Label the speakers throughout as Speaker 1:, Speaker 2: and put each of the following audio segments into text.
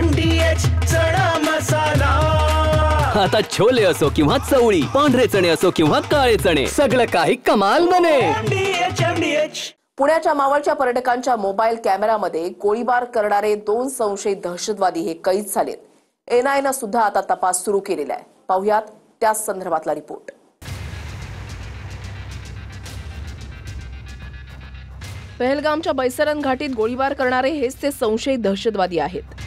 Speaker 1: MDH चणा मसाला।
Speaker 2: आता छोले असो किंवा चवळी, पांढरे चणे असो किंवा काळे चणे, सगळं काही कमाल बने।
Speaker 1: MDH।
Speaker 3: पुण्याच्या मावळच्या पर्यटकांच्या मोबाईल कॅमेरामध्ये गोळीबार करणारे 2 संशयित दहशतवादी हे कैद झालेत। NIAनं सुद्धा आता तपास सुरू केलेला आहे। पाहुयात त्याच संदर्भातला रिपोर्ट। पहलगामच्या बैसरन घाटीत गोळीबार करणारे हेच ते संशयित दहशतवादी आहेत।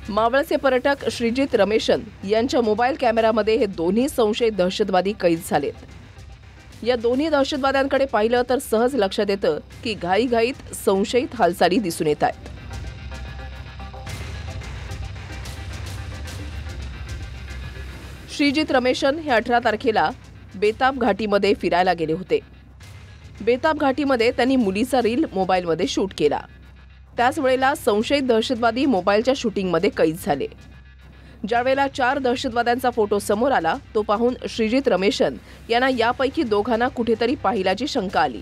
Speaker 3: मावळचे पर्यटक श्रीजित रमेशन यांच्या मोबाईल कॅमेरामध्ये हे दोन्ही संशयित दहशतवादी कैद झालेत। या दोन्ही दहशतवाद्यांकडे पाहिलं तर सहज लक्षात येतं की घाईघाईत संशयित हालचाली दिसून येत आहेत। श्रीजित रमेशन हे 18 तारखेला बेताब घाटीमध्ये फिरायला गेले होते। बेताब घाटीमध्ये त्यांनी मुलीचा रील मोबाईलमध्ये शूट केला। त्याच वेळेला संशयित दहशतवादी मोबाईलच्या शूटिंगमध्ये कैद झाले। ज्यावेळेला 4 दहशतवाद्यांचा फोटो समोर आला तो पाहून श्रीजित रमेशन यांना यापैकी दोघांना कुठेतरी पाहिल्याची शंका आली।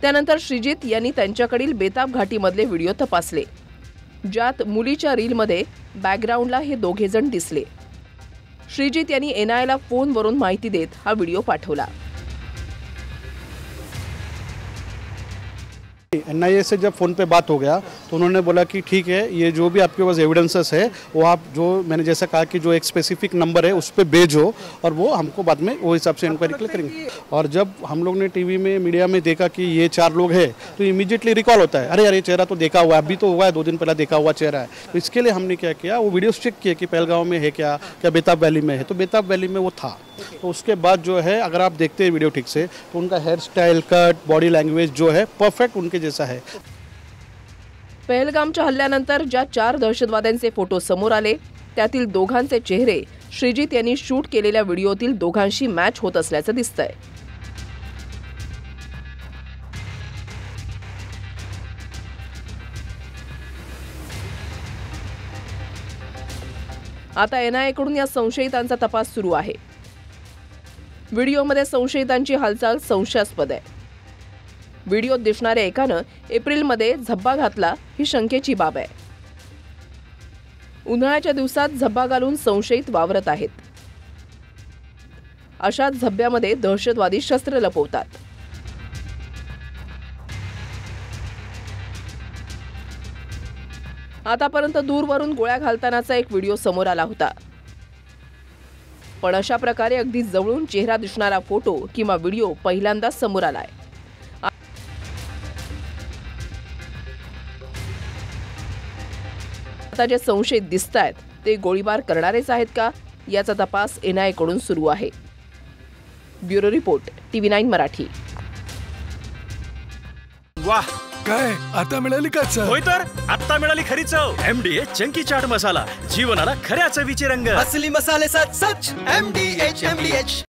Speaker 3: त्यानंतर श्रीजित यांनी त्यांच्याकडील बेताब घाटीमधले व्हिडिओ तपासले, ज्यात मुलीच्या रीलमध्ये बॅकग्राऊंडला हे दोघे जण दिसले। श्रीजित यांनी NIAला फोनवरून माहिती देत हा व्हिडिओ पाठवला।
Speaker 4: NIA से जब फ़ोन पे बात हो गया तो उन्होंने बोला कि ठीक है, ये जो भी आपके पास एविडेंसेस है वो आप जो मैंने जैसा कहा कि जो एक स्पेसिफिक नंबर है उस पर भेजो और वो हमको बाद में वो हिसाब से इंक्वायरी करेंगे। और जब हम लोग ने टीवी में मीडिया में देखा कि ये 4 लोग हैं तो इमीडिएटली रिकॉल होता है, अरे यार ये चेहरा तो देखा हुआ है, अभी तो हुआ है 2 दिन पहले देखा हुआ चेहरा है। तो इसके लिए हमने क्या किया, वो वीडियोस चेक किए कि पहलगांव में है क्या बेताब वैली में है, तो बेताब वैली में वो था। तो उसके बाद जो है अगर आप देखते हैं वीडियो ठीक से तो उनका hair style, cut, body language जो है परफेक्ट उनके जैसा है।
Speaker 3: पहलगामच्या हल्ल्यानंतर ज्या 4 दहशतवाद्यांचे फोटो समोर आले त्यातील दोघांचे चेहरे श्रीजित यांनी शूट केलेल्या व्हिडिओतील दोघांशी मॅच होत असल्याचं दिसतंय। आता NIAकडून या संशयितांचा तपास सुरू आहे। व्हिडिओमध्ये संशयितांची हालचाल संशयास्पद आहे। व्हिडिओत दिसणाऱ्या एकानं एप्रिलमध्ये झब्बा घातला ही शंकेची बाब आहे। उन्हाळ्याच्या दिवसात झब्बा घालून संशयित वावरत आहेत। अशाच झब्ब्यामध्ये दहशतवादी शस्त्र लपवतात। आतापर्यंत दूरवरून गोळ्या घालतानाचा एक व्हिडिओ समोर आला होता, पण अशा प्रकारे अगदी जवळून चेहरा दिसणारा फोटो किंवा व्हिडिओ पहिल्यांदाच समोर आलाय। आता जे संशयित दिसतायत ते गोळीबार करणारेच आहेत का याचा तपास NIAकडून सुरू आहे। Bureau report, TV9 Marathi.
Speaker 5: वाह, काय आता मिळाली का चव?
Speaker 1: होय तर आता मिळाली खरी चव। MDH चंकी चाट मसाला, जीवनाला खऱ्या चवीचे रंग।
Speaker 5: असली मसाले सच MDH